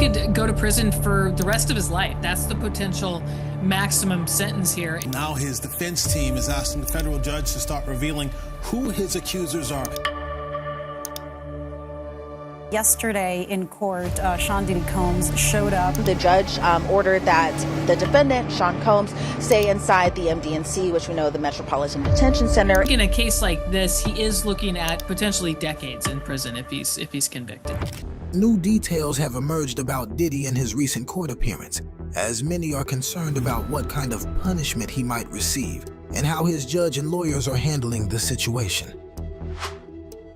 could go to prison for the rest of his life. That's the potential maximum sentence here. Now his defense team is asking the federal judge to start revealing who his accusers are. Yesterday in court, Sean Diddy Combs showed up. The judge ordered that the defendant, Sean Combs, stay inside the MDNC, which we know the Metropolitan Detention Center. In a case like this, he is looking at potentially decades in prison if he's convicted. New details have emerged about Diddy and his recent court appearance, as many are concerned about what kind of punishment he might receive and how his judge and lawyers are handling the situation.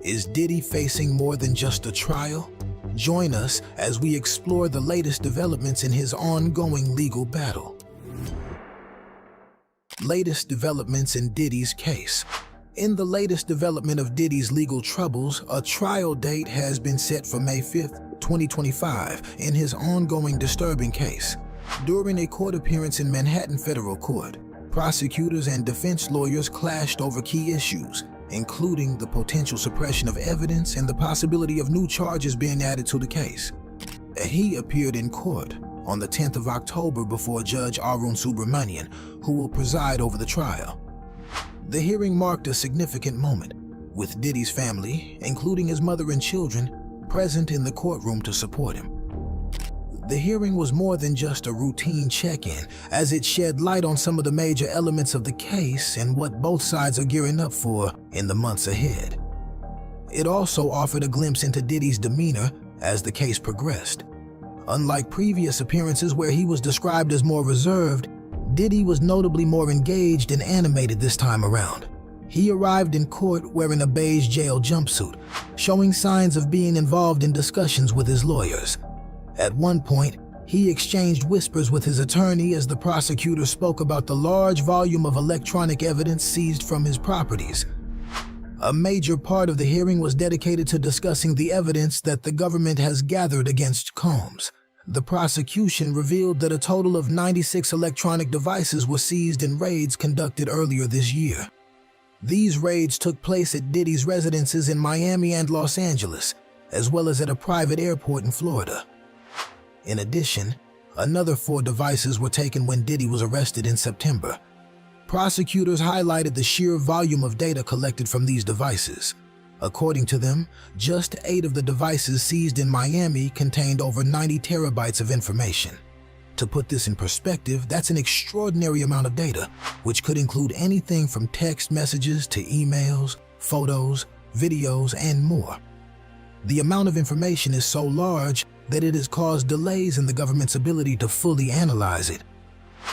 Is Diddy facing more than just a trial? Join us as we explore the latest developments in his ongoing legal battle. Latest developments in Diddy's case. In the latest development of Diddy's legal troubles, a trial date has been set for May 5th, 2025, in his ongoing disturbing case. During a court appearance in Manhattan Federal Court, prosecutors and defense lawyers clashed over key issues, including the potential suppression of evidence and the possibility of new charges being added to the case. He appeared in court on the 10th of October before Judge Arun Subramanian, who will preside over the trial. The hearing marked a significant moment, with Diddy's family, including his mother and children, present in the courtroom to support him. The hearing was more than just a routine check-in, as it shed light on some of the major elements of the case and what both sides are gearing up for in the months ahead. It also offered a glimpse into Diddy's demeanor as the case progressed. Unlike previous appearances where he was described as more reserved, Diddy was notably more engaged and animated this time around. He arrived in court wearing a beige jail jumpsuit, showing signs of being involved in discussions with his lawyers. At one point, he exchanged whispers with his attorney as the prosecutor spoke about the large volume of electronic evidence seized from his properties. A major part of the hearing was dedicated to discussing the evidence that the government has gathered against Combs. The prosecution revealed that a total of 96 electronic devices were seized in raids conducted earlier this year. These raids took place at Diddy's residences in Miami and Los Angeles, as well as at a private airport in Florida. In addition, another 4 devices were taken when Diddy was arrested in September. Prosecutors highlighted the sheer volume of data collected from these devices. According to them, just 8 of the devices seized in Miami contained over 90 terabytes of information. To put this in perspective, that's an extraordinary amount of data, which could include anything from text messages to emails, photos, videos, and more. The amount of information is so large that it has caused delays in the government's ability to fully analyze it.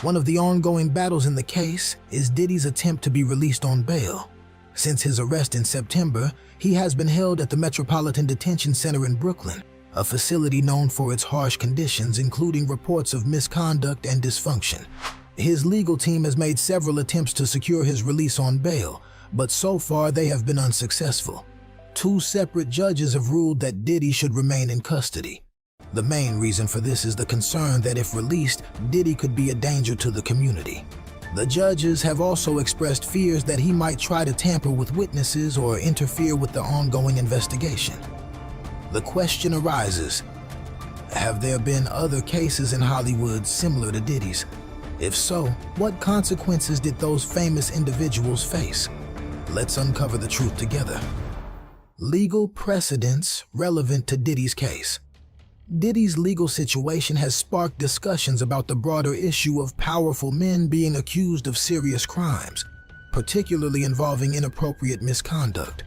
One of the ongoing battles in the case is Diddy's attempt to be released on bail. Since his arrest in September, he has been held at the Metropolitan Detention Center in Brooklyn, a facility known for its harsh conditions, including reports of misconduct and dysfunction. His legal team has made several attempts to secure his release on bail, but so far they have been unsuccessful. 2 separate judges have ruled that Diddy should remain in custody. The main reason for this is the concern that if released, Diddy could be a danger to the community. The judges have also expressed fears that he might try to tamper with witnesses or interfere with the ongoing investigation. The question arises, have there been other cases in Hollywood similar to Diddy's? If so, what consequences did those famous individuals face? Let's uncover the truth together. Legal precedents relevant to Diddy's case. Diddy's legal situation has sparked discussions about the broader issue of powerful men being accused of serious crimes, particularly involving inappropriate misconduct.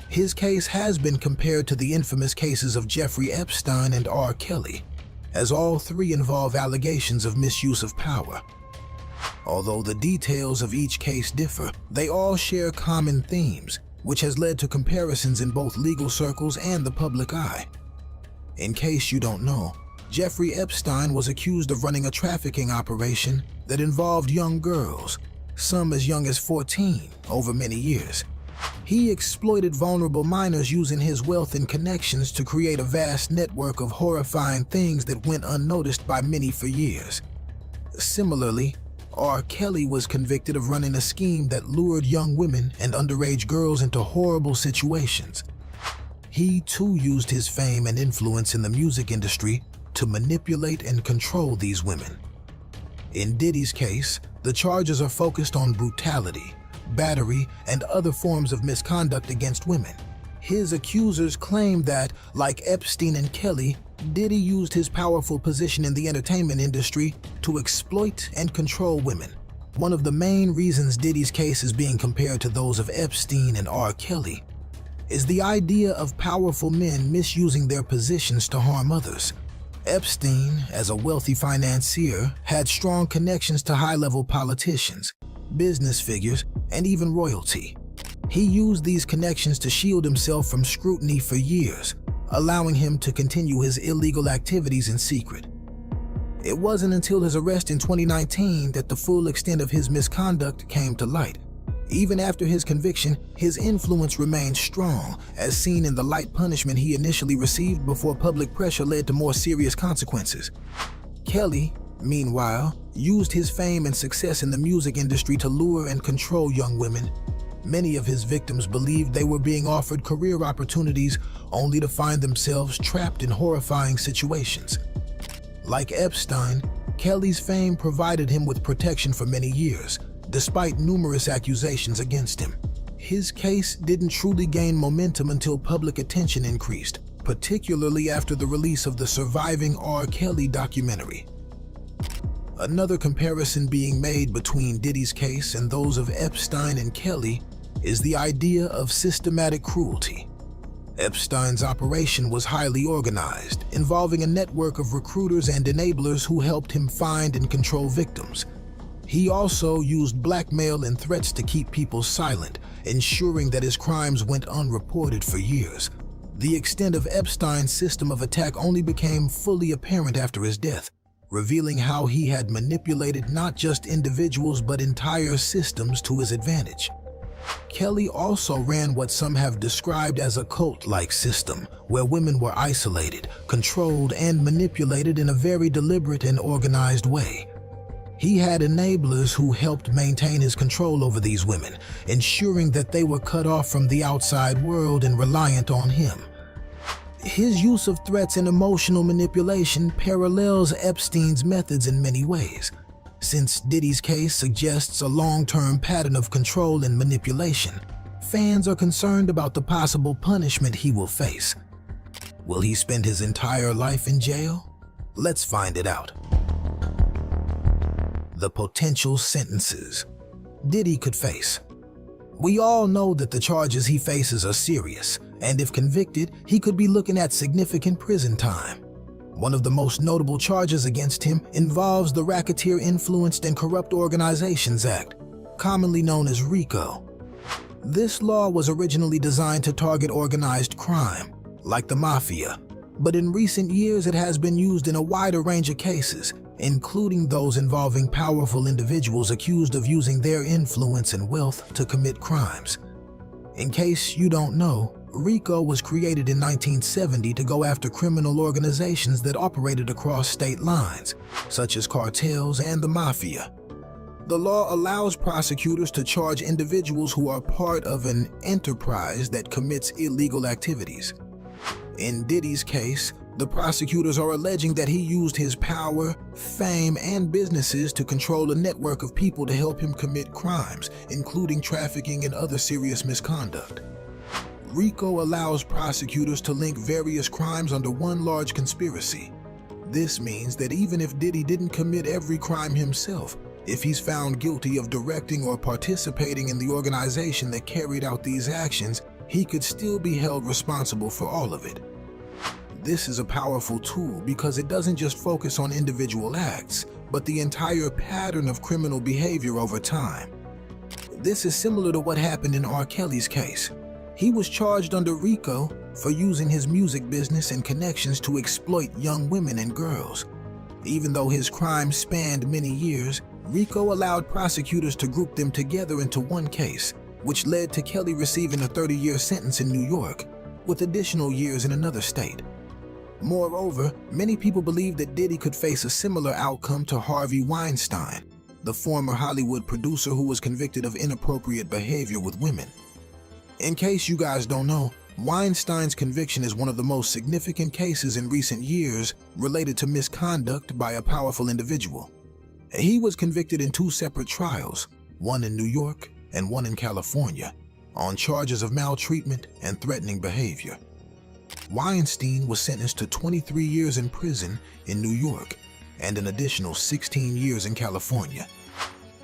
His case has been compared to the infamous cases of Jeffrey Epstein and R. Kelly, as all 3 involve allegations of misuse of power. Although the details of each case differ, they all share common themes, which has led to comparisons in both legal circles and the public eye. In case you don't know, Jeffrey Epstein was accused of running a trafficking operation that involved young girls, some as young as 14, over many years. He exploited vulnerable minors using his wealth and connections to create a vast network of horrifying things that went unnoticed by many for years. Similarly, R. Kelly was convicted of running a scheme that lured young women and underage girls into horrible situations. He too used his fame and influence in the music industry to manipulate and control these women. In Diddy's case, the charges are focused on brutality, battery, and other forms of misconduct against women. His accusers claim that, like Epstein and Kelly, Diddy used his powerful position in the entertainment industry to exploit and control women. One of the main reasons Diddy's case is being compared to those of Epstein and R. Kelly is the idea of powerful men misusing their positions to harm others. Epstein, as a wealthy financier, had strong connections to high-level politicians, business figures, and even royalty. He used these connections to shield himself from scrutiny for years, allowing him to continue his illegal activities in secret. It wasn't until his arrest in 2019 that the full extent of his misconduct came to light. Even after his conviction, his influence remained strong, as seen in the light punishment he initially received before public pressure led to more serious consequences. Kelly, meanwhile, used his fame and success in the music industry to lure and control young women. Many of his victims believed they were being offered career opportunities only to find themselves trapped in horrifying situations. Like Epstein, Kelly's fame provided him with protection for many years, despite numerous accusations against him. His case didn't truly gain momentum until public attention increased, particularly after the release of the surviving R. Kelly documentary. Another comparison being made between Diddy's case and those of Epstein and Kelly is the idea of systematic cruelty. Epstein's operation was highly organized, involving a network of recruiters and enablers who helped him find and control victims. He also used blackmail and threats to keep people silent, ensuring that his crimes went unreported for years. The extent of Epstein's system of attack only became fully apparent after his death, revealing how he had manipulated not just individuals but entire systems to his advantage. Kelly also ran what some have described as a cult-like system, where women were isolated, controlled, and manipulated in a very deliberate and organized way. He had enablers who helped maintain his control over these women, ensuring that they were cut off from the outside world and reliant on him. His use of threats and emotional manipulation parallels Epstein's methods in many ways. Since Diddy's case suggests a long-term pattern of control and manipulation, fans are concerned about the possible punishment he will face. Will he spend his entire life in jail? Let's find it out. The potential sentences Diddy could face. We all know that the charges he faces are serious, and if convicted, he could be looking at significant prison time. One of the most notable charges against him involves the Racketeer Influenced and Corrupt Organizations Act, commonly known as RICO. This law was originally designed to target organized crime, like the mafia, but in recent years it has been used in a wider range of cases, including those involving powerful individuals accused of using their influence and wealth to commit crimes. In case you don't know, RICO was created in 1970 to go after criminal organizations that operated across state lines, such as cartels and the mafia. The law allows prosecutors to charge individuals who are part of an enterprise that commits illegal activities. In Diddy's case, the prosecutors are alleging that he used his power, fame, and businesses to control a network of people to help him commit crimes, including trafficking and other serious misconduct. RICO allows prosecutors to link various crimes under one large conspiracy. This means that even if Diddy didn't commit every crime himself, if he's found guilty of directing or participating in the organization that carried out these actions, he could still be held responsible for all of it. This is a powerful tool because it doesn't just focus on individual acts, but the entire pattern of criminal behavior over time. This is similar to what happened in R. Kelly's case. He was charged under RICO for using his music business and connections to exploit young women and girls. Even though his crimes spanned many years, RICO allowed prosecutors to group them together into one case, which led to Kelly receiving a 30-year sentence in New York, with additional years in another state. Moreover, many people believe that Diddy could face a similar outcome to Harvey Weinstein, the former Hollywood producer who was convicted of inappropriate behavior with women. In case you guys don't know, Weinstein's conviction is one of the most significant cases in recent years related to misconduct by a powerful individual. He was convicted in 2 separate trials, one in New York and one in California, on charges of maltreatment and threatening behavior. Weinstein was sentenced to 23 years in prison in New York and an additional 16 years in California.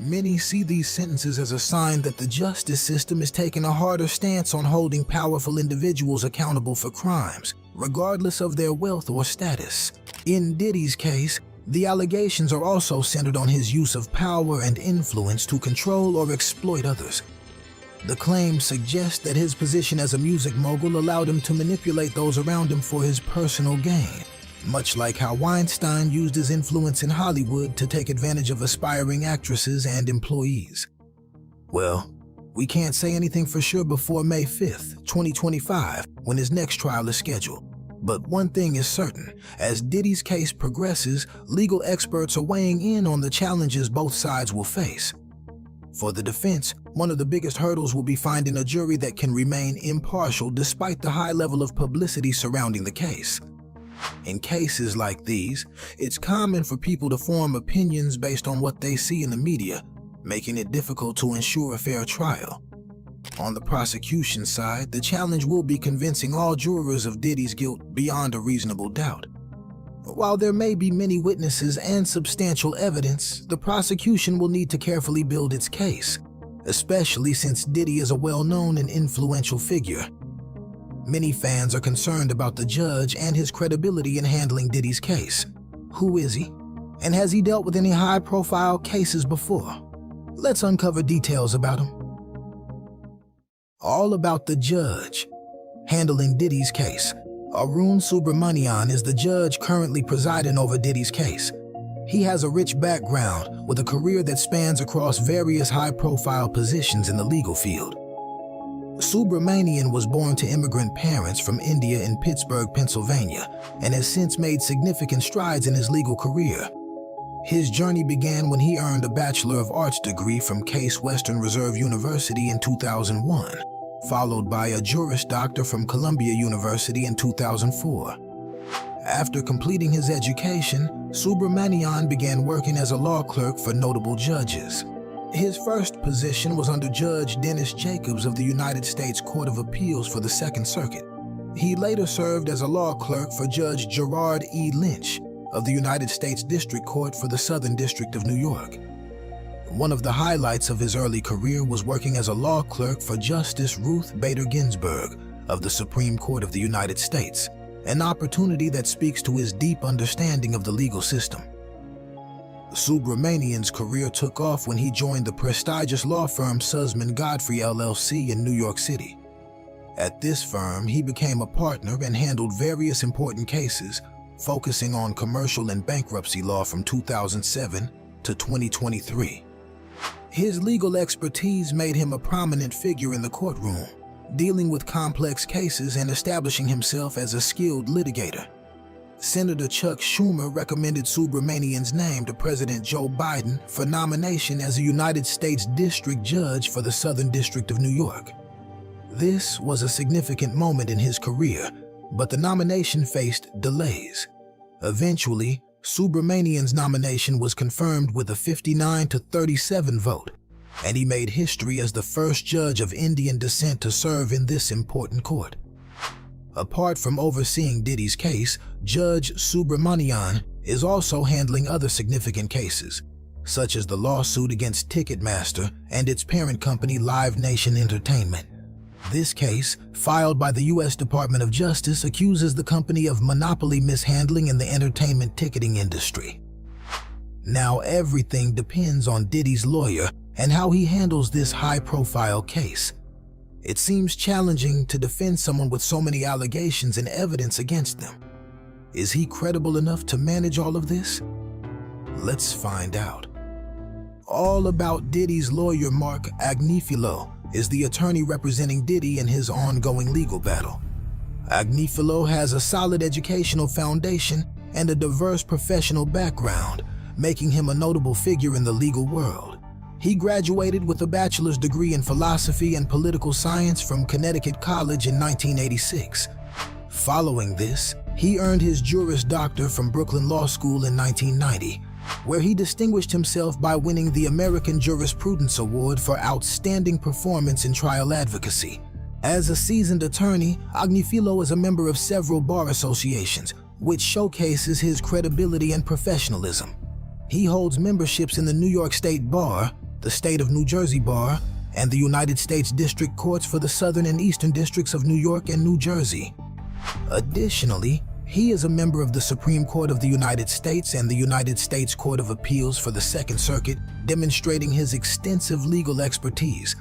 Many see these sentences as a sign that the justice system is taking a harder stance on holding powerful individuals accountable for crimes, regardless of their wealth or status. In Diddy's case, the allegations are also centered on his use of power and influence to control or exploit others. The claims suggest that his position as a music mogul allowed him to manipulate those around him for his personal gain, much like how Weinstein used his influence in Hollywood to take advantage of aspiring actresses and employees. Well, we can't say anything for sure before May 5th, 2025, when his next trial is scheduled. But one thing is certain, as Diddy's case progresses, legal experts are weighing in on the challenges both sides will face. For the defense, one of the biggest hurdles will be finding a jury that can remain impartial despite the high level of publicity surrounding the case. In cases like these, it's common for people to form opinions based on what they see in the media, making it difficult to ensure a fair trial. On the prosecution side, the challenge will be convincing all jurors of Diddy's guilt beyond a reasonable doubt. While there may be many witnesses and substantial evidence, the prosecution will need to carefully build its case, especially since Diddy is a well-known and influential figure. Many fans are concerned about the judge and his credibility in handling Diddy's case. Who is he? And has he dealt with any high-profile cases before? Let's uncover details about him. All about the judge handling Diddy's case. Arun Subramanian is the judge currently presiding over Diddy's case. He has a rich background with a career that spans across various high-profile positions in the legal field. Subramanian was born to immigrant parents from India in Pittsburgh, Pennsylvania, and has since made significant strides in his legal career. His journey began when he earned a Bachelor of Arts degree from Case Western Reserve University in 2001, followed by a Juris Doctor from Columbia University in 2004. After completing his education, Subramanian began working as a law clerk for notable judges. His first position was under Judge Dennis Jacobs of the United States Court of Appeals for the Second Circuit. He later served as a law clerk for Judge Gerard E. Lynch of the United States District Court for the Southern District of New York. One of the highlights of his early career was working as a law clerk for Justice Ruth Bader Ginsburg of the Supreme Court of the United States, an opportunity that speaks to his deep understanding of the legal system. Subramanian's career took off when he joined the prestigious law firm Sussman Godfrey LLC in New York City. At this firm, he became a partner and handled various important cases, focusing on commercial and bankruptcy law from 2007 to 2023. His legal expertise made him a prominent figure in the courtroom, dealing with complex cases and establishing himself as a skilled litigator. Senator Chuck Schumer recommended Subramanian's name to President Joe Biden for nomination as a United States District Judge for the Southern District of New York. This was a significant moment in his career, but the nomination faced delays. Eventually, Subramanian's nomination was confirmed with a 59-37 vote, and he made history as the first judge of Indian descent to serve in this important court. Apart from overseeing Diddy's case, Judge Subramanian is also handling other significant cases, such as the lawsuit against Ticketmaster and its parent company Live Nation Entertainment. This case, filed by the U.S. Department of Justice, accuses the company of monopoly mishandling in the entertainment ticketing industry. Now everything depends on Diddy's lawyer and how he handles this high-profile case. It seems challenging to defend someone with so many allegations and evidence against them. Is he credible enough to manage all of this? Let's find out. All about Diddy's lawyer Mark Agnifilo is the attorney representing Diddy in his ongoing legal battle. Agnifilo has a solid educational foundation and a diverse professional background, making him a notable figure in the legal world. He graduated with a bachelor's degree in philosophy and political science from Connecticut College in 1986. Following this, he earned his Juris Doctor from Brooklyn Law School in 1990, where he distinguished himself by winning the American Jurisprudence Award for outstanding performance in trial advocacy. As a seasoned attorney, Agnifilo is a member of several bar associations, which showcases his credibility and professionalism. He holds memberships in the New York State Bar, the State of New Jersey Bar, and the United States District Courts for the Southern and Eastern Districts of New York and New Jersey. Additionally, he is a member of the Supreme Court of the United States and the United States Court of Appeals for the Second Circuit, demonstrating his extensive legal expertise.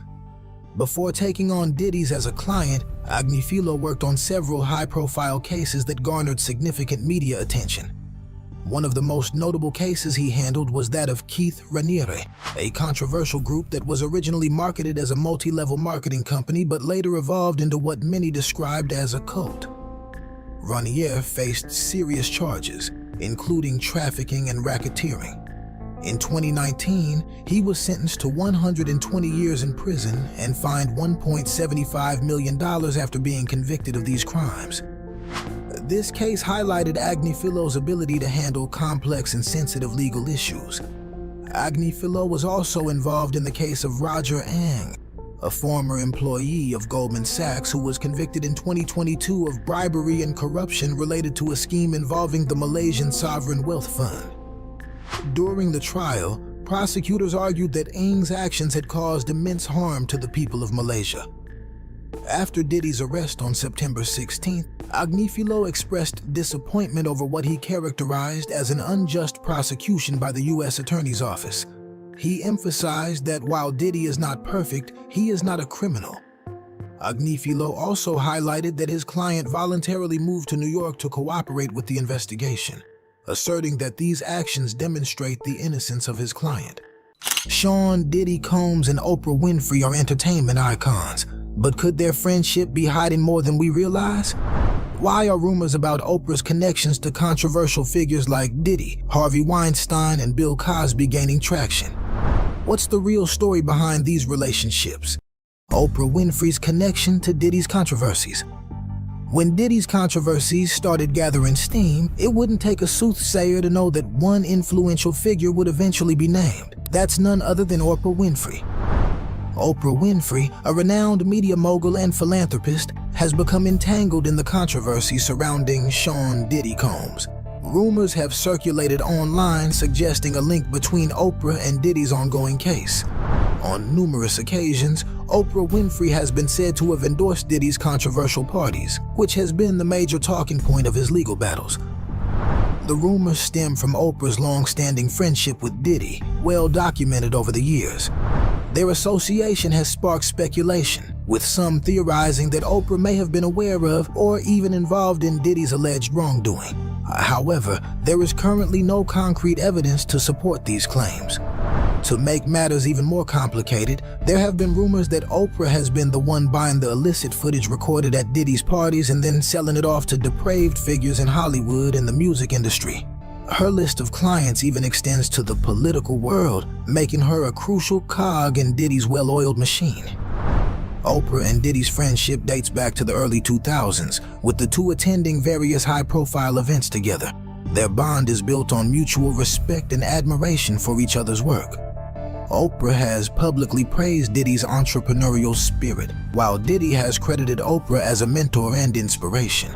Before taking on Diddy's as a client, Agnifilo worked on several high-profile cases that garnered significant media attention. One of the most notable cases he handled was that of Keith Raniere, a controversial group that was originally marketed as a multi-level marketing company but later evolved into what many described as a cult. Raniere faced serious charges, including trafficking and racketeering. In 2019, he was sentenced to 120 years in prison and fined $1.75 million after being convicted of these crimes. This case highlighted Agnifilo's ability to handle complex and sensitive legal issues. Agnifilo was also involved in the case of Roger Ang, a former employee of Goldman Sachs who was convicted in 2022 of bribery and corruption related to a scheme involving the Malaysian Sovereign Wealth Fund. During the trial, prosecutors argued that Ng's actions had caused immense harm to the people of Malaysia. After Diddy's arrest on September 16th, Agnifilo expressed disappointment over what he characterized as an unjust prosecution by the U.S. Attorney's Office. He emphasized that while Diddy is not perfect, he is not a criminal. Agnifilo also highlighted that his client voluntarily moved to New York to cooperate with the investigation, asserting that these actions demonstrate the innocence of his client. Sean Diddy Combs and Oprah Winfrey are entertainment icons, but could their friendship be hiding more than we realize? Why are rumors about Oprah's connections to controversial figures like Diddy, Harvey Weinstein, and Bill Cosby gaining traction? What's the real story behind these relationships? Oprah Winfrey's connection to Diddy's controversies. When Diddy's controversies started gathering steam, it wouldn't take a soothsayer to know that one influential figure would eventually be named. That's none other than Oprah Winfrey. Oprah Winfrey, a renowned media mogul and philanthropist, has become entangled in the controversy surrounding Sean Diddy Combs. Rumors have circulated online suggesting a link between Oprah and Diddy's ongoing case. On numerous occasions, Oprah Winfrey has been said to have endorsed Diddy's controversial parties, which has been the major talking point of his legal battles. The rumors stem from Oprah's long-standing friendship with Diddy, well documented over the years. Their association has sparked speculation, with some theorizing that Oprah may have been aware of or even involved in Diddy's alleged wrongdoing. However, there is currently no concrete evidence to support these claims. To make matters even more complicated, there have been rumors that Oprah has been the one buying the illicit footage recorded at Diddy's parties and then selling it off to depraved figures in Hollywood and the music industry. Her list of clients even extends to the political world, making her a crucial cog in Diddy's well-oiled machine. Oprah and Diddy's friendship dates back to the early 2000s, with the two attending various high-profile events together. Their bond is built on mutual respect and admiration for each other's work. Oprah has publicly praised Diddy's entrepreneurial spirit, while Diddy has credited Oprah as a mentor and inspiration.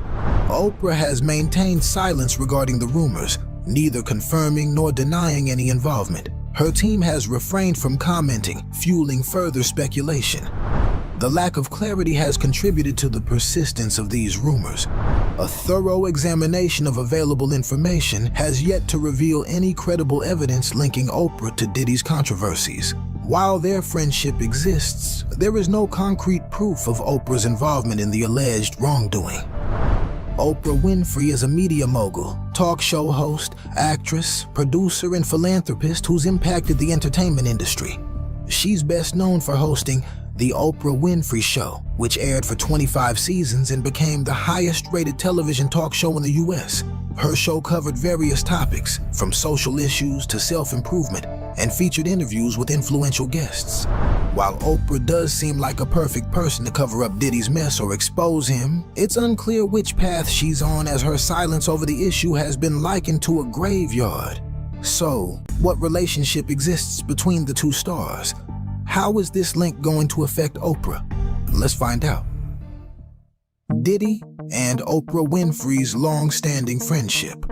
Oprah has maintained silence regarding the rumors, neither confirming nor denying any involvement. Her team has refrained from commenting, fueling further speculation. The lack of clarity has contributed to the persistence of these rumors. A thorough examination of available information has yet to reveal any credible evidence linking Oprah to Diddy's controversies. While their friendship exists, there is no concrete proof of Oprah's involvement in the alleged wrongdoing. Oprah Winfrey is a media mogul, talk show host, actress, producer, and philanthropist who's impacted the entertainment industry. She's best known for hosting The Oprah Winfrey Show, which aired for 25 seasons and became the highest-rated television talk show in the U.S. Her show covered various topics, from social issues to self-improvement, and featured interviews with influential guests. While Oprah does seem like a perfect person to cover up Diddy's mess or expose him, it's unclear which path she's on, as her silence over the issue has been likened to a graveyard. So, what relationship exists between the two stars? How is this link going to affect Oprah? Let's find out. Diddy and Oprah Winfrey's long-standing friendship.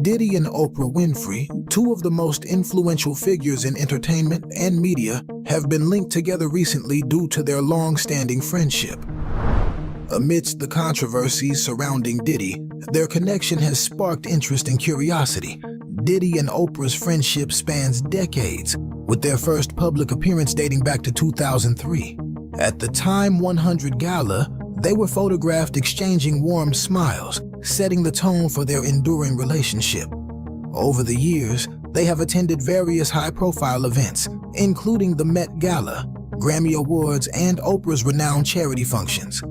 Diddy and Oprah Winfrey, two of the most influential figures in entertainment and media, have been linked together recently due to their long-standing friendship. Amidst the controversies surrounding Diddy, their connection has sparked interest and curiosity. Diddy and Oprah's friendship spans decades, with their first public appearance dating back to 2003. At the Time 100 Gala, they were photographed exchanging warm smiles, setting the tone for their enduring relationship. Over the years, they have attended various high-profile events, including the Met Gala, Grammy Awards, and Oprah's renowned charity functions.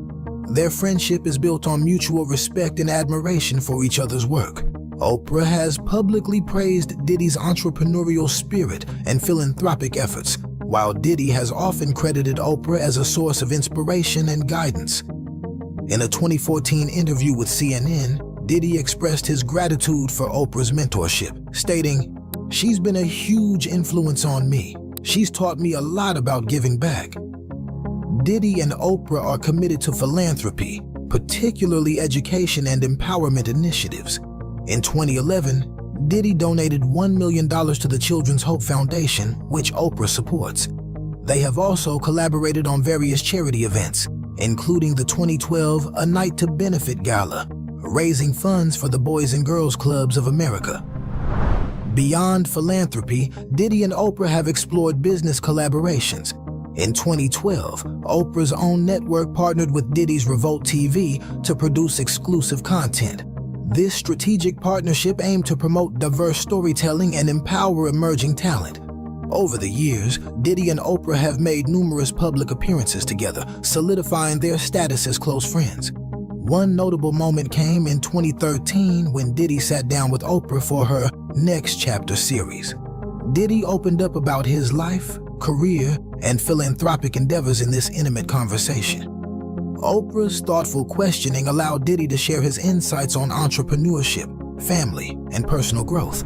Their friendship is built on mutual respect and admiration for each other's work. Oprah has publicly praised Diddy's entrepreneurial spirit and philanthropic efforts, while Diddy has often credited Oprah as a source of inspiration and guidance. In a 2014 interview with CNN, Diddy expressed his gratitude for Oprah's mentorship, stating, "She's been a huge influence on me. She's taught me a lot about giving back." Diddy and Oprah are committed to philanthropy, particularly education and empowerment initiatives. In 2011, Diddy donated $1 million to the Children's Hope Foundation, which Oprah supports. They have also collaborated on various charity events, including the 2012 A Night to Benefit Gala, raising funds for the Boys and Girls Clubs of America. Beyond philanthropy, Diddy and Oprah have explored business collaborations. In 2012, Oprah's own network partnered with Diddy's Revolt TV to produce exclusive content. This strategic partnership aimed to promote diverse storytelling and empower emerging talent. Over the years, Diddy and Oprah have made numerous public appearances together, solidifying their status as close friends. One notable moment came in 2013 when Diddy sat down with Oprah for her Next Chapter series. Diddy opened up about his life, career, and philanthropic endeavors in this intimate conversation. Oprah's thoughtful questioning allowed Diddy to share his insights on entrepreneurship, family, and personal growth.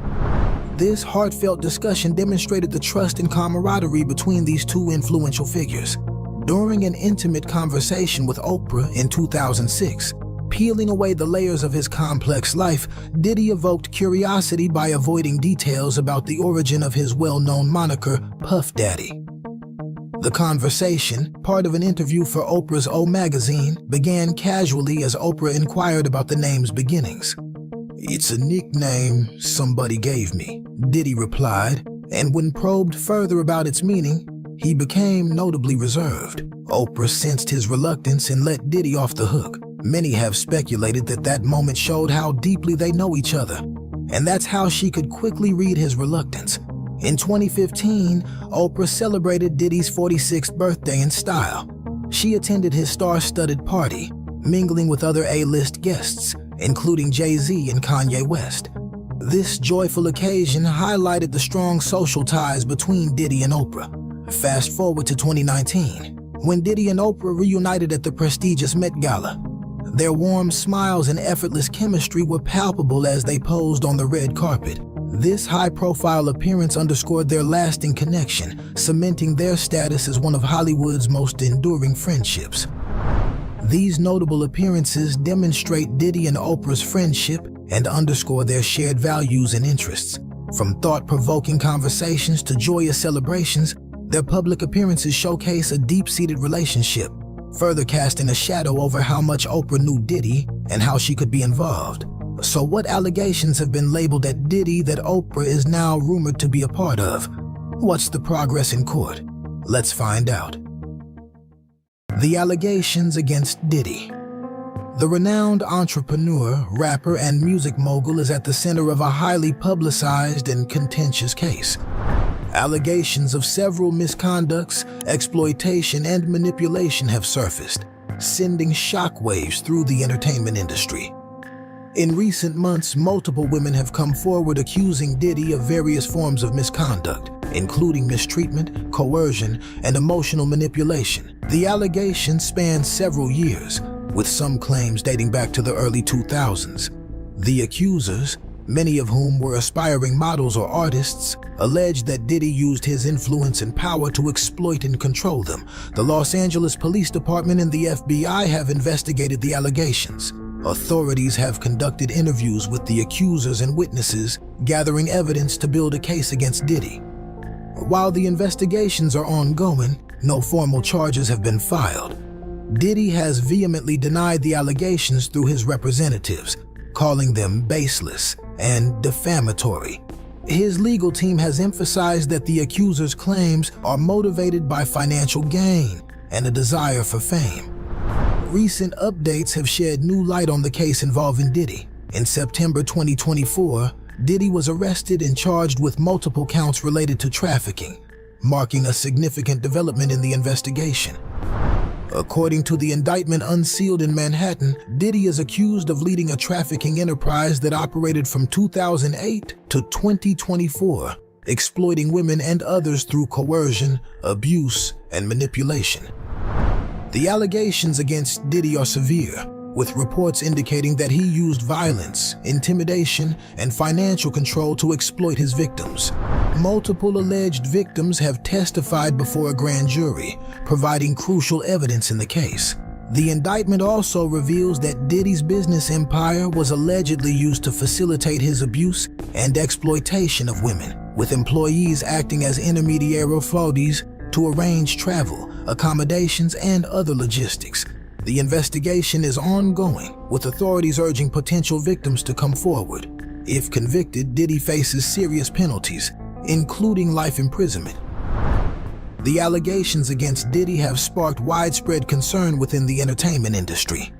This heartfelt discussion demonstrated the trust and camaraderie between these two influential figures. During an intimate conversation with Oprah in 2006, peeling away the layers of his complex life, Diddy evoked curiosity by avoiding details about the origin of his well-known moniker, Puff Daddy. The conversation, part of an interview for Oprah's O magazine, began casually as Oprah inquired about the name's beginnings. "It's a nickname somebody gave me," Diddy replied, and when probed further about its meaning, he became notably reserved. Oprah sensed his reluctance and let Diddy off the hook. Many have speculated that that moment showed how deeply they know each other, and that's how she could quickly read his reluctance. In 2015, Oprah celebrated Diddy's 46th birthday in style. She attended his star-studded party, mingling with other A-list guests, including Jay-Z and Kanye West. This joyful occasion highlighted the strong social ties between Diddy and Oprah. Fast forward to 2019, when Diddy and Oprah reunited at the prestigious Met Gala. Their warm smiles and effortless chemistry were palpable as they posed on the red carpet. This high-profile appearance underscored their lasting connection, cementing their status as one of Hollywood's most enduring friendships. These notable appearances demonstrate Diddy and Oprah's friendship and underscore their shared values and interests. From thought-provoking conversations to joyous celebrations, their public appearances showcase a deep-seated relationship, further casting a shadow over how much Oprah knew Diddy and how she could be involved. So what allegations have been labeled at Diddy that Oprah is now rumored to be a part of? What's the progress in court? Let's find out. The allegations against Diddy. The renowned entrepreneur, rapper, and music mogul is at the center of a highly publicized and contentious case. Allegations of several misconducts, exploitation, and manipulation have surfaced, sending shockwaves through the entertainment industry. In recent months, multiple women have come forward accusing Diddy of various forms of misconduct, including mistreatment, coercion, and emotional manipulation. The allegations span several years, with some claims dating back to the early 2000s. The accusers, many of whom were aspiring models or artists, alleged that Diddy used his influence and power to exploit and control them. The Los Angeles Police Department and the FBI have investigated the allegations. Authorities have conducted interviews with the accusers and witnesses, gathering evidence to build a case against Diddy. While the investigations are ongoing, no formal charges have been filed. Diddy has vehemently denied the allegations through his representatives, calling them baseless and defamatory. His legal team has emphasized that the accusers' claims are motivated by financial gain and a desire for fame. Recent updates have shed new light on the case involving Diddy. In September 2024, Diddy was arrested and charged with multiple counts related to trafficking, marking a significant development in the investigation. According to the indictment unsealed in Manhattan, Diddy is accused of leading a trafficking enterprise that operated from 2008 to 2024, exploiting women and others through coercion, abuse, and manipulation. The allegations against Diddy are severe, with reports indicating that he used violence, intimidation, and financial control to exploit his victims. Multiple alleged victims have testified before a grand jury, providing crucial evidence in the case. The indictment also reveals that Diddy's business empire was allegedly used to facilitate his abuse and exploitation of women, with employees acting as intermediary parties to arrange travel, accommodations, and other logistics. The investigation is ongoing, with authorities urging potential victims to come forward. If convicted, Diddy faces serious penalties, including life imprisonment. The allegations against Diddy have sparked widespread concern within the entertainment industry.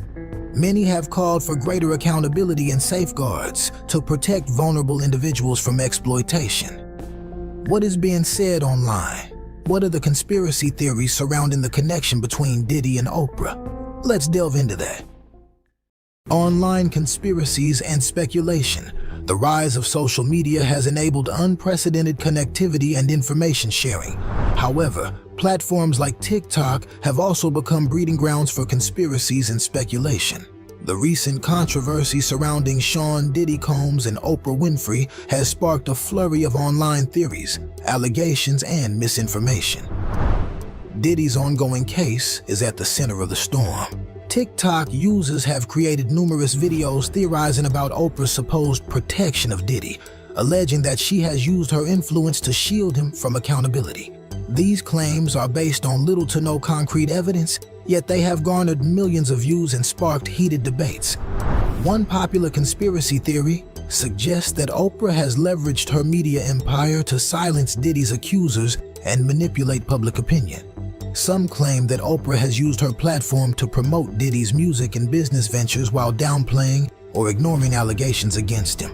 Many have called for greater accountability and safeguards to protect vulnerable individuals from exploitation. What is being said online? What are the conspiracy theories surrounding the connection between Diddy and Oprah? Let's delve into that. Online conspiracies and speculation. The rise of social media has enabled unprecedented connectivity and information sharing. However, platforms like TikTok have also become breeding grounds for conspiracies and speculation. The recent controversy surrounding Sean Diddy Combs and Oprah Winfrey has sparked a flurry of online theories, allegations, and misinformation. Diddy's ongoing case is at the center of the storm. TikTok users have created numerous videos theorizing about Oprah's supposed protection of Diddy, alleging that she has used her influence to shield him from accountability. These claims are based on little to no concrete evidence, yet they have garnered millions of views and sparked heated debates. One popular conspiracy theory suggests that Oprah has leveraged her media empire to silence Diddy's accusers and manipulate public opinion. Some claim that Oprah has used her platform to promote Diddy's music and business ventures while downplaying or ignoring allegations against him.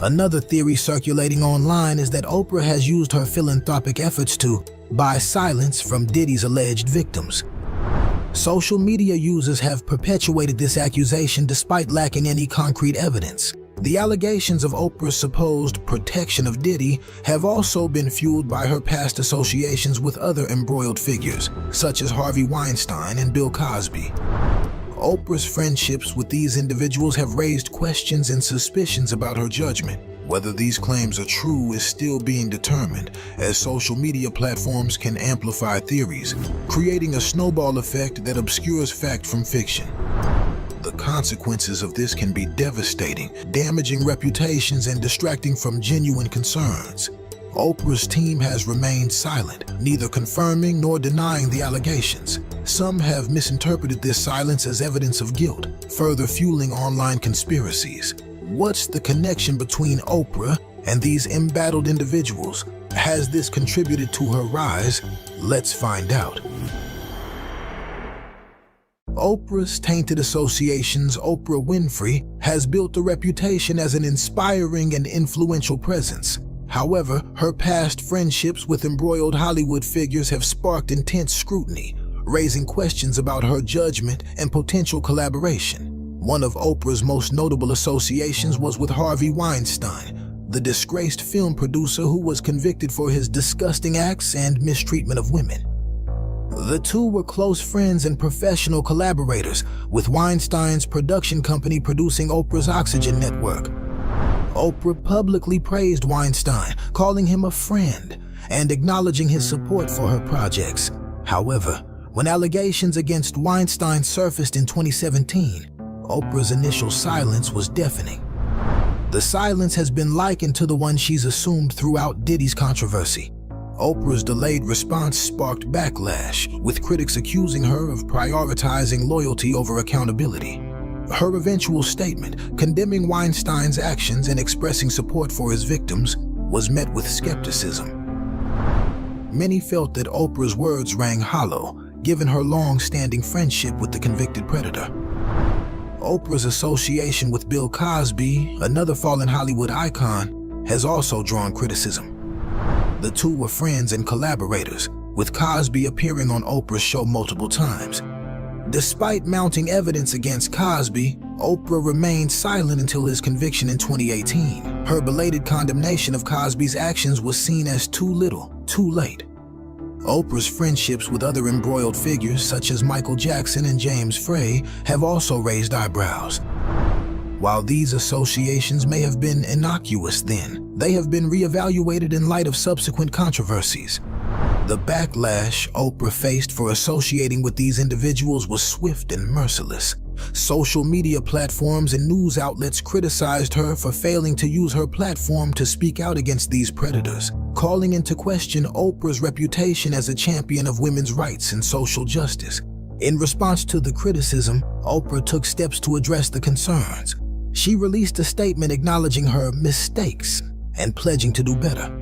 Another theory circulating online is that Oprah has used her philanthropic efforts to buy silence from Diddy's alleged victims. Social media users have perpetuated this accusation despite lacking any concrete evidence. The allegations of Oprah's supposed protection of Diddy have also been fueled by her past associations with other embroiled figures, such as Harvey Weinstein and Bill Cosby. Oprah's friendships with these individuals have raised questions and suspicions about her judgment. Whether these claims are true is still being determined, as social media platforms can amplify theories, creating a snowball effect that obscures fact from fiction. The consequences of this can be devastating, damaging reputations and distracting from genuine concerns. Oprah's team has remained silent, neither confirming nor denying the allegations. Some have misinterpreted this silence as evidence of guilt, further fueling online conspiracies. What's the connection between Oprah and these embattled individuals? Has this contributed to her rise? Let's find out. Oprah's tainted associations. Oprah Winfrey has built a reputation as an inspiring and influential presence. However, her past friendships with embroiled Hollywood figures have sparked intense scrutiny, raising questions about her judgment and potential collaboration. One of Oprah's most notable associations was with Harvey Weinstein, the disgraced film producer who was convicted for his disgusting acts and mistreatment of women. The two were close friends and professional collaborators, with Weinstein's production company producing Oprah's Oxygen Network. Oprah publicly praised Weinstein, calling him a friend and acknowledging his support for her projects. However, when allegations against Weinstein surfaced in 2017, Oprah's initial silence was deafening. The silence has been likened to the one she's assumed throughout Diddy's controversy. Oprah's delayed response sparked backlash, with critics accusing her of prioritizing loyalty over accountability. Her eventual statement, condemning Weinstein's actions and expressing support for his victims, was met with skepticism. Many felt that Oprah's words rang hollow, given her long-standing friendship with the convicted predator. Oprah's association with Bill Cosby, another fallen Hollywood icon, has also drawn criticism. The two were friends and collaborators, with Cosby appearing on Oprah's show multiple times. Despite mounting evidence against Cosby, Oprah remained silent until his conviction in 2018. Her belated condemnation of Cosby's actions was seen as too little, too late. Oprah's friendships with other embroiled figures such as Michael Jackson and James Frey have also raised eyebrows. While these associations may have been innocuous then, they have been reevaluated in light of subsequent controversies. The backlash Oprah faced for associating with these individuals was swift and merciless. Social media platforms and news outlets criticized her for failing to use her platform to speak out against these predators, calling into question Oprah's reputation as a champion of women's rights and social justice. In response to the criticism, Oprah took steps to address the concerns. She released a statement acknowledging her mistakes and pledging to do better.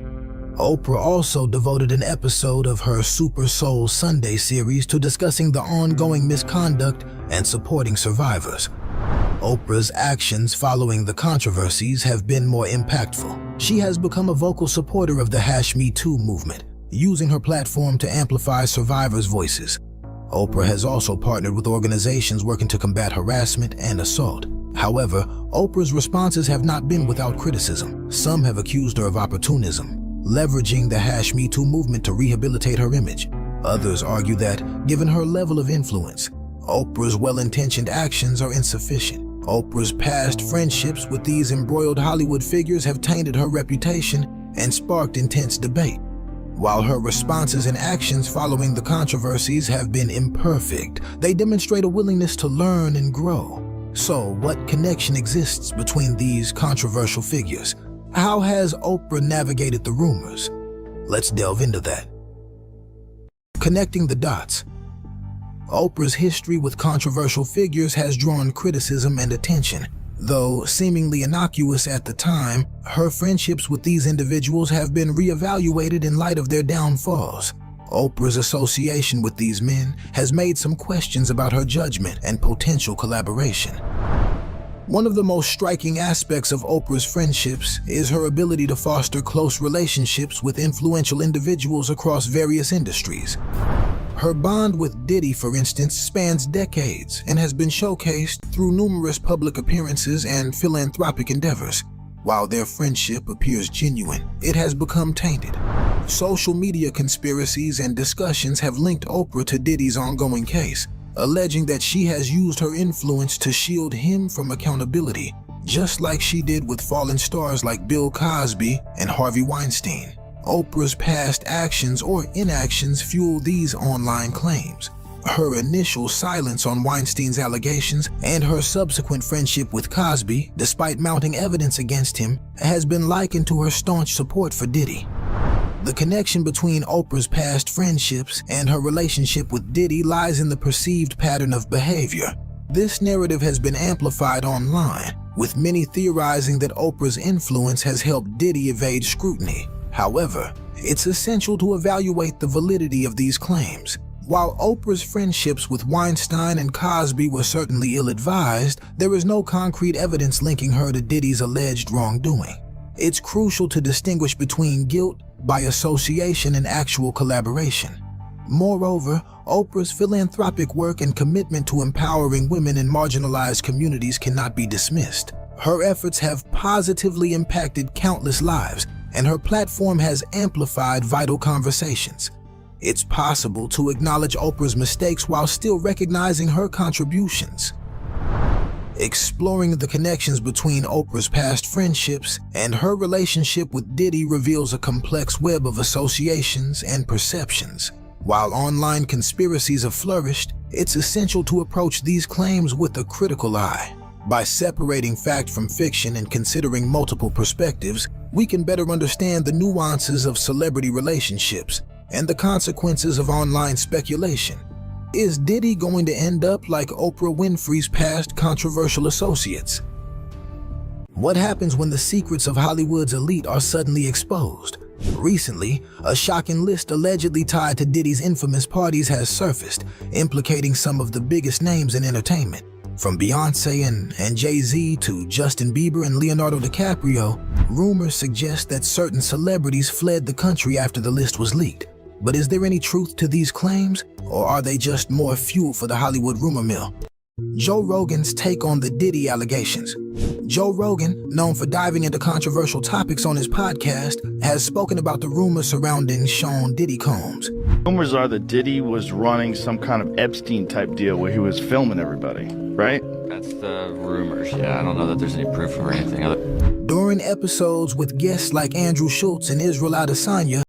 Oprah also devoted an episode of her Super Soul Sunday series to discussing the ongoing misconduct and supporting survivors. Oprah's actions following the controversies have been more impactful. She has become a vocal supporter of the #MeToo movement, using her platform to amplify survivors' voices. Oprah has also partnered with organizations working to combat harassment and assault. However, Oprah's responses have not been without criticism. Some have accused her of opportunism, leveraging the #MeToo movement to rehabilitate her image. Others argue that, given her level of influence, Oprah's well-intentioned actions are insufficient. Oprah's past friendships with these embroiled Hollywood figures have tainted her reputation and sparked intense debate. While her responses and actions following the controversies have been imperfect, they demonstrate a willingness to learn and grow. So, what connection exists between these controversial figures? How has Oprah navigated the rumors? Let's delve into that. Connecting the dots. Oprah's history with controversial figures has drawn criticism and attention. Though seemingly innocuous at the time, her friendships with these individuals have been reevaluated in light of their downfalls. Oprah's association with these men has made some questions about her judgment and potential collaboration. One of the most striking aspects of Oprah's friendships is her ability to foster close relationships with influential individuals across various industries. Her bond with Diddy, for instance, spans decades and has been showcased through numerous public appearances and philanthropic endeavors. While their friendship appears genuine, it has become tainted. Social media conspiracies and discussions have linked Oprah to Diddy's ongoing case, alleging that she has used her influence to shield him from accountability, just like she did with fallen stars like Bill Cosby and Harvey Weinstein. Oprah's past actions or inactions fuel these online claims. Her initial silence on Weinstein's allegations and her subsequent friendship with Cosby, despite mounting evidence against him, has been likened to her staunch support for Diddy. The connection between Oprah's past friendships and her relationship with Diddy lies in the perceived pattern of behavior. This narrative has been amplified online, with many theorizing that Oprah's influence has helped Diddy evade scrutiny. However, it's essential to evaluate the validity of these claims. While Oprah's friendships with Weinstein and Cosby were certainly ill-advised, there is no concrete evidence linking her to Diddy's alleged wrongdoing. It's crucial to distinguish between guilt by association and actual collaboration. Moreover, Oprah's philanthropic work and commitment to empowering women in marginalized communities cannot be dismissed. Her efforts have positively impacted countless lives, and her platform has amplified vital conversations. It's possible to acknowledge Oprah's mistakes while still recognizing her contributions. Exploring the connections between Oprah's past friendships and her relationship with Diddy reveals a complex web of associations and perceptions. While online conspiracies have flourished, it's essential to approach these claims with a critical eye. By separating fact from fiction and considering multiple perspectives, we can better understand the nuances of celebrity relationships and the consequences of online speculation. Is Diddy going to end up like Oprah Winfrey's past controversial associates? What happens when the secrets of Hollywood's elite are suddenly exposed? Recently, a shocking list allegedly tied to Diddy's infamous parties has surfaced, implicating some of the biggest names in entertainment. From Beyonce and Jay-Z to Justin Bieber and Leonardo DiCaprio, rumors suggest that certain celebrities fled the country after the list was leaked. But is there any truth to these claims, or are they just more fuel for the Hollywood rumor mill? Joe Rogan's take on the Diddy allegations. Joe Rogan, known for diving into controversial topics on his podcast, has spoken about the rumors surrounding Sean Diddy Combs. Rumors are that Diddy was running some kind of Epstein-type deal where he was filming everybody, right? That's the rumors, yeah. I don't know that there's any proof or anything other. During episodes with guests like Andrew Schultz and Israel Adesanya,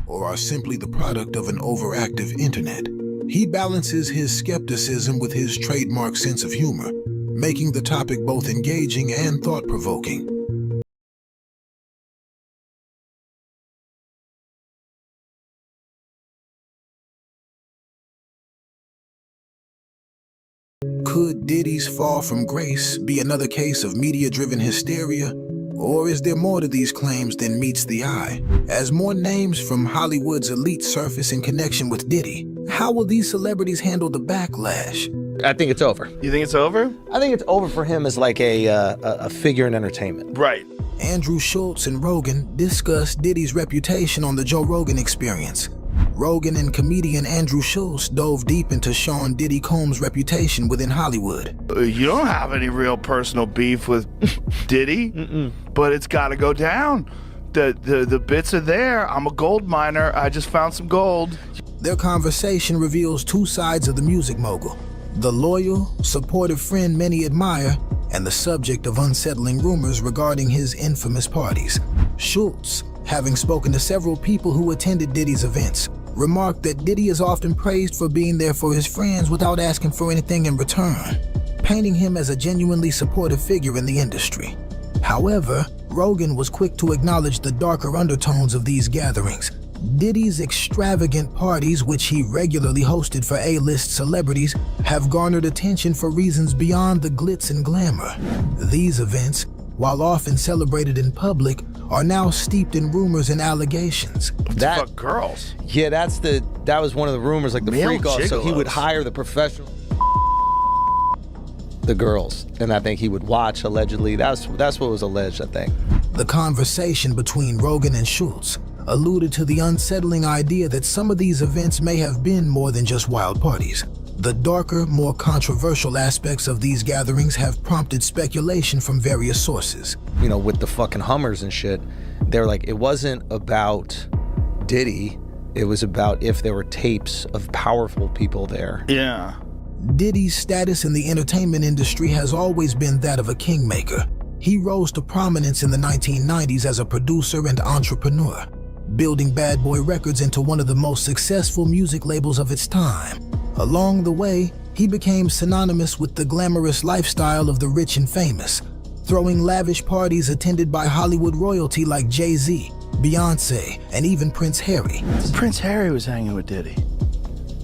or are simply the product of an overactive internet. He balances his skepticism with his trademark sense of humor, making the topic both engaging and thought-provoking. Could Diddy's fall from grace be another case of media-driven hysteria? Or is there more to these claims than meets the eye? As more names from Hollywood's elite surface in connection with Diddy, how will these celebrities handle the backlash? I think it's over. You think it's over? I think it's over for him as like a figure in entertainment. Right. Andrew Schultz and Rogan discuss Diddy's reputation on the Joe Rogan Experience. Rogan and comedian Andrew Schultz dove deep into Sean Diddy Combs' reputation within Hollywood. You don't have any real personal beef with Diddy, but it's got to go down. The bits are there. I'm a gold miner. I just found some gold. Their conversation reveals two sides of the music mogul: the loyal, supportive friend many admire, and the subject of unsettling rumors regarding his infamous parties. Schultz, having spoken to several people who attended Diddy's events, remarked that Diddy is often praised for being there for his friends without asking for anything in return, painting him as a genuinely supportive figure in the industry. However, Rogan was quick to acknowledge the darker undertones of these gatherings. Diddy's extravagant parties, which he regularly hosted for A-list celebrities, have garnered attention for reasons beyond the glitz and glamour. These events, while often celebrated in public, are now steeped in rumors and allegations. That fuck girls. Yeah, that was one of the rumors, like the Male freak off. So he would gigolos. hire the professional, the girls, and I think he would watch allegedly. That's what was alleged, I think. The conversation between Rogan and Schultz alluded to the unsettling idea that some of these events may have been more than just wild parties. The darker, more controversial aspects of these gatherings have prompted speculation from various sources. You know, with the fucking Hummers and shit, they're like, it wasn't about Diddy, it was about if there were tapes of powerful people there. Yeah. Diddy's status in the entertainment industry has always been that of a kingmaker. He rose to prominence in the 1990s as a producer and entrepreneur, building Bad Boy Records into one of the most successful music labels of its time. Along the way, he became synonymous with the glamorous lifestyle of the rich and famous, throwing lavish parties attended by Hollywood royalty like Jay-Z, Beyonce, and even Prince Harry. Prince Harry was hanging with Diddy.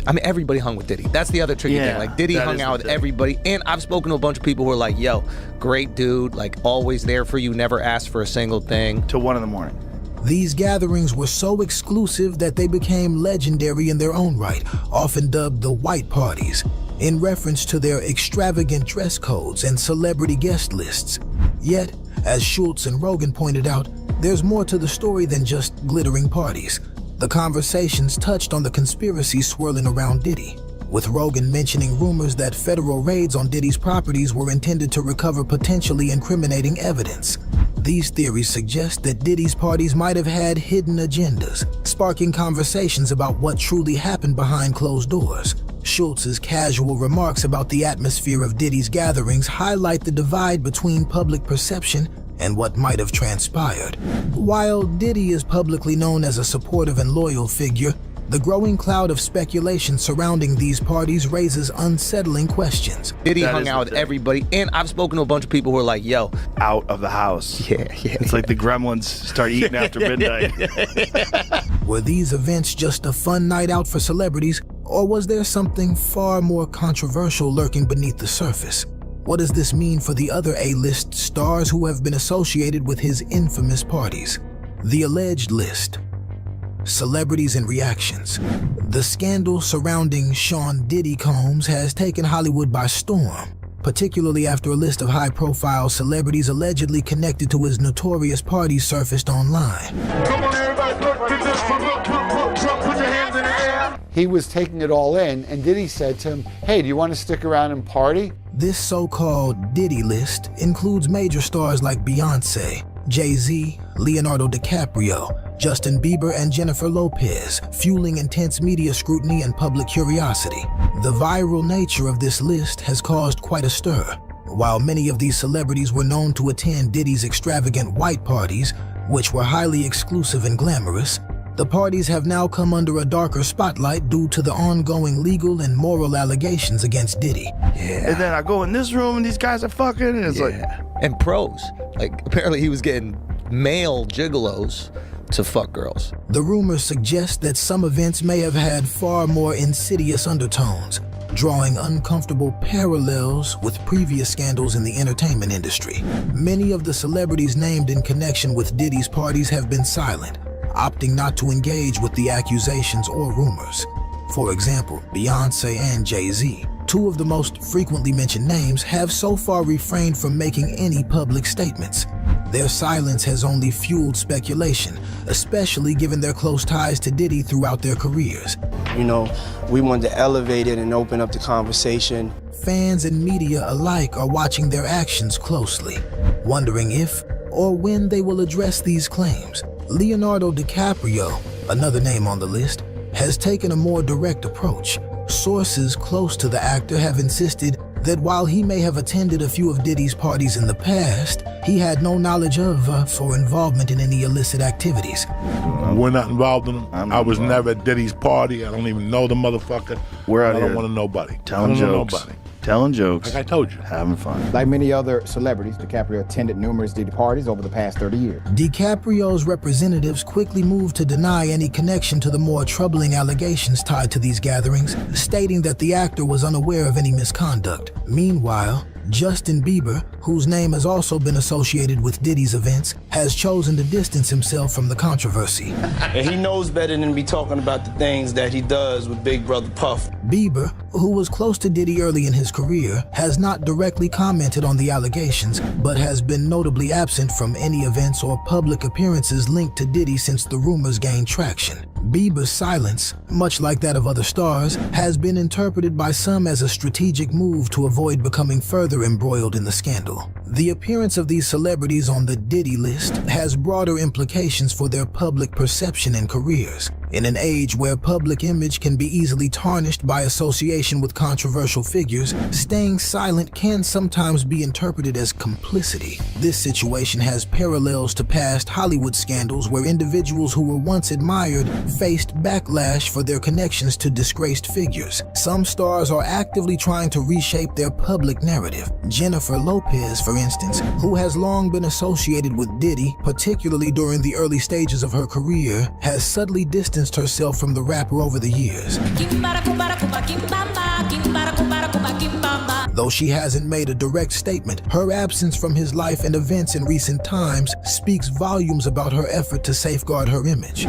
I mean, everybody hung with Diddy. That's the other tricky Yeah, thing. Like, Diddy that hung is out the with thing. everybody. And I've spoken to a bunch of people who are like, yo, great dude, like always there for you, never asked for a single thing. Till 1 in the morning. These gatherings were so exclusive that they became legendary in their own right, often dubbed the white parties, in reference to their extravagant dress codes and celebrity guest lists. Yet, as Schultz and Rogan pointed out, there's more to the story than just glittering parties. The conversations touched on the conspiracy swirling around Diddy, with Rogan mentioning rumors that federal raids on Diddy's properties were intended to recover potentially incriminating evidence. These theories suggest that Diddy's parties might have had hidden agendas, sparking conversations about what truly happened behind closed doors. Schultz's casual remarks about the atmosphere of Diddy's gatherings highlight the divide between public perception and what might have transpired. While Diddy is publicly known as a supportive and loyal figure, the growing cloud of speculation surrounding these parties raises unsettling questions. Diddy That hung is out the with thing. everybody. And I've spoken to a bunch of people who are like, yo, Out of the house. yeah. It's like the gremlins start eating after midnight. Were these events just a fun night out for celebrities, or was there something far more controversial lurking beneath the surface? What does this mean for the other A-list stars who have been associated with his infamous parties? The alleged list. Celebrities and reactions. The scandal surrounding Sean Diddy Combs has taken Hollywood by storm, particularly after a list of high-profile celebrities allegedly connected to his notorious parties surfaced online. Come on, everybody, look, put your hands in the air. He was taking it all in, and Diddy said to him, hey, do you want to stick around and party? This so-called Diddy list includes major stars like Beyonce, Jay-Z, Leonardo DiCaprio, Justin Bieber, and Jennifer Lopez, fueling intense media scrutiny and public curiosity. The viral nature of this list has caused quite a stir. While many of these celebrities were known to attend Diddy's extravagant white parties, which were highly exclusive and glamorous, The parties have now come under a darker spotlight due to the ongoing legal and moral allegations against Diddy. And then I go in this room and these guys are fucking, and it's like... And pros. Like, apparently he was getting male gigolos to fuck girls. The rumors suggest that some events may have had far more insidious undertones, drawing uncomfortable parallels with previous scandals in the entertainment industry. Many of the celebrities named in connection with Diddy's parties have been silent, opting not to engage with the accusations or rumors. For example, Beyonce and Jay-Z, two of the most frequently mentioned names, have so far refrained from making any public statements. Their silence has only fueled speculation, especially given their close ties to Diddy throughout their careers. You know, we wanted to elevate it and open up the conversation. Fans and media alike are watching their actions closely, wondering if or when they will address these claims. Leonardo DiCaprio, another name on the list, has taken a more direct approach. Sources close to the actor have insisted that while he may have attended a few of Diddy's parties in the past, he had no knowledge of or involvement in any illicit activities. We're not involved in them. I was never at Diddy's party. I don't even know the motherfucker. We're out I don't here want to know nobody. telling jokes. Telling jokes. Like I told you. Having fun. Like many other celebrities, DiCaprio attended numerous Diddy parties over the past 30 years. DiCaprio's representatives quickly moved to deny any connection to the more troubling allegations tied to these gatherings, stating that the actor was unaware of any misconduct. Meanwhile, Justin Bieber, whose name has also been associated with Diddy's events, has chosen to distance himself from the controversy. And he knows better than to be talking about the things that he does with Big Brother Puff. Bieber, who was close to Diddy early in his career, has not directly commented on the allegations, but has been notably absent from any events or public appearances linked to Diddy since the rumors gained traction. Bieber's silence, much like that of other stars, has been interpreted by some as a strategic move to avoid becoming further embroiled in the scandal. The appearance of these celebrities on the Diddy list has broader implications for their public perception and careers. In an age where public image can be easily tarnished by association with controversial figures, staying silent can sometimes be interpreted as complicity. This situation has parallels to past Hollywood scandals where individuals who were once admired faced backlash for their connections to disgraced figures. Some stars are actively trying to reshape their public narrative. Jennifer Lopez, for instance, who has long been associated with Diddy, particularly during the early stages of her career, has subtly distanced herself from the rapper over the years. Though she hasn't made a direct statement, her absence from his life and events in recent times speaks volumes about her effort to safeguard her image.